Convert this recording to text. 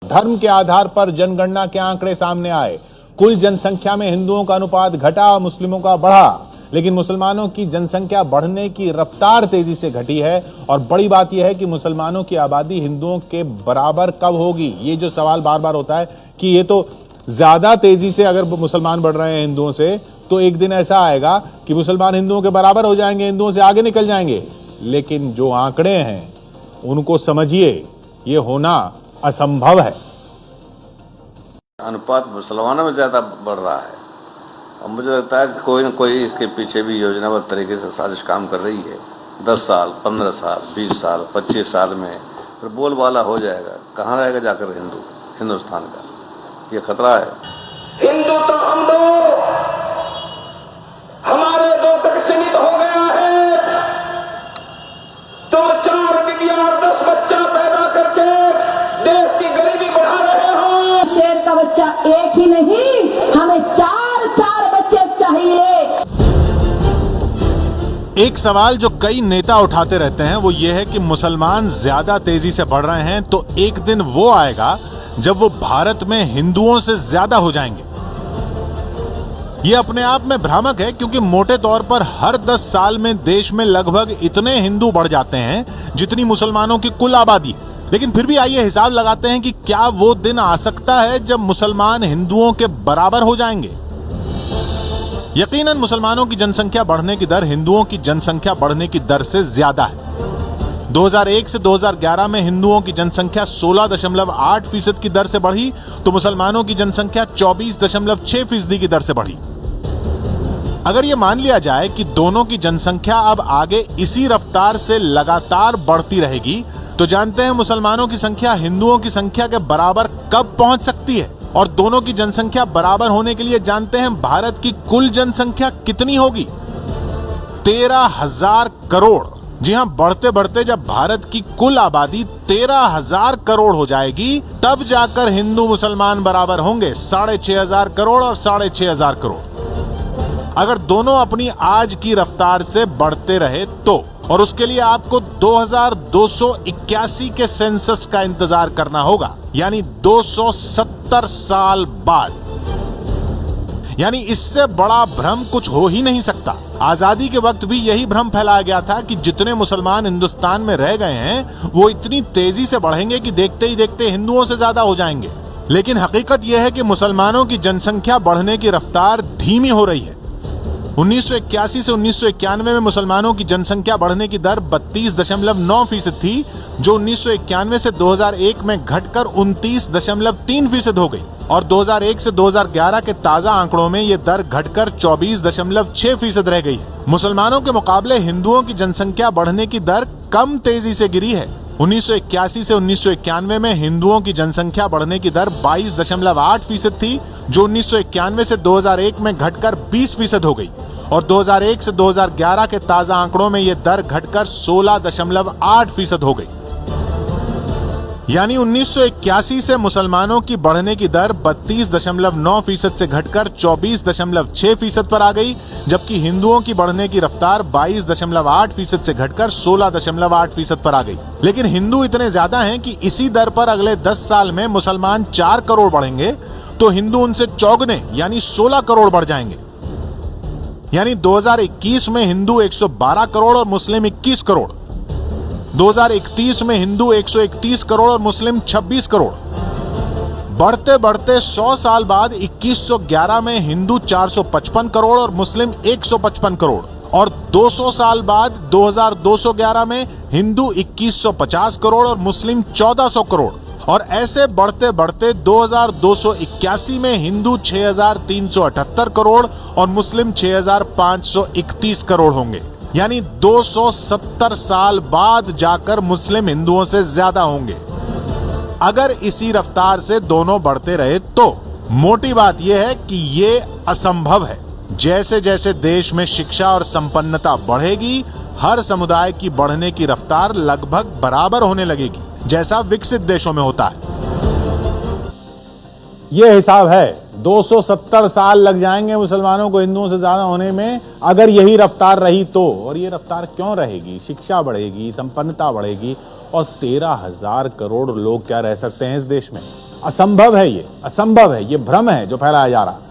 धर्म के आधार पर जनगणना के आंकड़े सामने आए। कुल जनसंख्या में हिंदुओं का अनुपात घटा, मुस्लिमों का बढ़ा, लेकिन मुसलमानों की जनसंख्या बढ़ने की रफ्तार तेजी से घटी है। और बड़ी बात यह है कि मुसलमानों की आबादी हिंदुओं के बराबर कब होगी। ये जो सवाल बार बार होता है कि ये तो ज्यादा तेजी से अगर मुसलमान बढ़ रहे हैं हिंदुओं से, तो एक दिन ऐसा आएगा कि मुसलमान हिंदुओं के बराबर हो जाएंगे, हिंदुओं से आगे निकल जाएंगे। लेकिन जो आंकड़े हैं उनको समझिए, ये होना असंभव है। अनुपात मुसलमानों में ज्यादा बढ़ रहा है और मुझे लगता है कि कोई न कोई इसके पीछे भी योजनाबद्ध तरीके से साजिश काम कर रही है। 10 साल, 15 साल, 20 साल, 25 साल में फिर बोलबाला हो जाएगा। कहाँ रहेगा जाकर हिंदुस्तान का? ये खतरा है। हिंदू तो हम दो, हमारे दो तक सीमित हो गया है। तुम 4 विज्ञान 10 बच्चा पैदा करके देश की गरीबी बढ़ा रहे हो। शेर का बच्चा एक ही नहीं, हमें 4 बच्चे चाहिए। एक सवाल जो कई नेता उठाते रहते हैं वो ये है कि मुसलमान ज्यादा तेजी से बढ़ रहे हैं, तो एक दिन वो आएगा जब वो भारत में हिंदुओं से ज्यादा हो जाएंगे। ये अपने आप में भ्रामक है, क्योंकि मोटे तौर पर हर 10 साल में देश में लगभग इतने हिंदू बढ़ जाते हैं जितनी मुसलमानों की कुल आबादी है। लेकिन फिर भी आइए हिसाब लगाते हैं कि क्या वो दिन आ सकता है जब मुसलमान हिंदुओं के बराबर हो जाएंगे। यकीनन मुसलमानों की जनसंख्या बढ़ने की दर हिंदुओं की जनसंख्या बढ़ने की दर से ज्यादा है। 2001 से 2011 में हिंदुओं की जनसंख्या 16.8% की दर से बढ़ी, तो मुसलमानों की जनसंख्या 24.6% की दर से बढ़ी। अगर ये मान लिया जाए कि दोनों की जनसंख्या अब आगे इसी रफ्तार से लगातार बढ़ती रहेगी, तो जानते हैं मुसलमानों की संख्या हिंदुओं की संख्या के बराबर कब पहुंच सकती है। और दोनों की जनसंख्या बराबर होने के लिए जानते हैं भारत की कुल जनसंख्या कितनी होगी? 13,000 करोड़। जी हां, बढ़ते बढ़ते जब भारत की कुल आबादी 13,000 करोड़ हो जाएगी, तब जाकर हिंदू मुसलमान बराबर होंगे। 6,500 करोड़ और 6,500 करोड़। अगर दोनों अपनी आज की रफ्तार से बढ़ते रहे तो, और उसके लिए आपको 2281 के सेंसस का इंतजार करना होगा, यानी 270 साल बाद। यानी इससे बड़ा भ्रम कुछ हो ही नहीं सकता। आजादी के वक्त भी यही भ्रम फैलाया गया था कि जितने मुसलमान हिंदुस्तान में रह गए हैं वो इतनी तेजी से बढ़ेंगे कि देखते ही देखते हिंदुओं से ज्यादा हो जाएंगे। लेकिन हकीकत यह है कि मुसलमानों की जनसंख्या बढ़ने की रफ्तार धीमी हो रही है। 1981 से 1991 में मुसलमानों की जनसंख्या बढ़ने की दर 32.9% थी, जो 1991 से 2001 में घटकर 29.3% हो गई। और 2001 से 2011 के ताजा आंकड़ों में ये दर घटकर 24.6% रह गई है। मुसलमानों के मुकाबले हिंदुओं की जनसंख्या बढ़ने की दर कम तेजी से गिरी है। 1981 से 1991 में हिंदुओं की जनसंख्या बढ़ने की दर 22.8% थी, जो 1991 से 2001 में घटकर 20% हो गई। और 2001 से 2011 के ताजा आंकड़ों में यह दर घटकर 16.8% हो गई। यानी 1981 से मुसलमानों की बढ़ने की दर 32.9% से घटकर 24.6% पर आ गई, जबकि हिंदुओं की बढ़ने की रफ्तार 22.8% से घटकर 16.8% पर आ गई। लेकिन हिंदू इतने ज्यादा हैं कि इसी दर पर अगले 10 साल में मुसलमान 4 करोड़ बढ़ेंगे, तो हिंदू उनसे चौगुने यानी 16 करोड़ बढ़ जाएंगे। यानी 2021 में हिंदू 112 करोड़ और मुस्लिम 21 करोड़। 2031 में हिंदू 131 करोड़ और मुस्लिम 26 करोड़। बढ़ते बढ़ते 100 साल बाद 2111 में हिंदू 455 करोड़ और मुस्लिम 155 करोड़। और 200 साल बाद 2211 में हिंदू 2150 करोड़ और मुस्लिम 1400 करोड़। और ऐसे बढ़ते बढ़ते 2281 में हिंदू 6378 करोड़ और मुस्लिम 6531 करोड़ होंगे। यानी 270 साल बाद जाकर मुस्लिम हिंदुओं से ज्यादा होंगे। अगर इसी रफ्तार से दोनों बढ़ते रहे तो मोटी बात यह है कि ये असंभव है। जैसे जैसे देश में शिक्षा और संपन्नता बढ़ेगी, हर समुदाय की बढ़ने की रफ्तार लगभग बराबर होने लगेगी, जैसा विकसित देशों में होता है। यह हिसाब है। 270 साल लग जाएंगे मुसलमानों को हिंदुओं से ज्यादा होने में, अगर यही रफ्तार रही तो। और ये रफ्तार क्यों रहेगी? शिक्षा बढ़ेगी, संपन्नता बढ़ेगी, और 13,000 करोड़ लोग क्या रह सकते हैं इस देश में? असंभव है, ये असंभव है, ये भ्रम है जो फैलाया जा रहा है।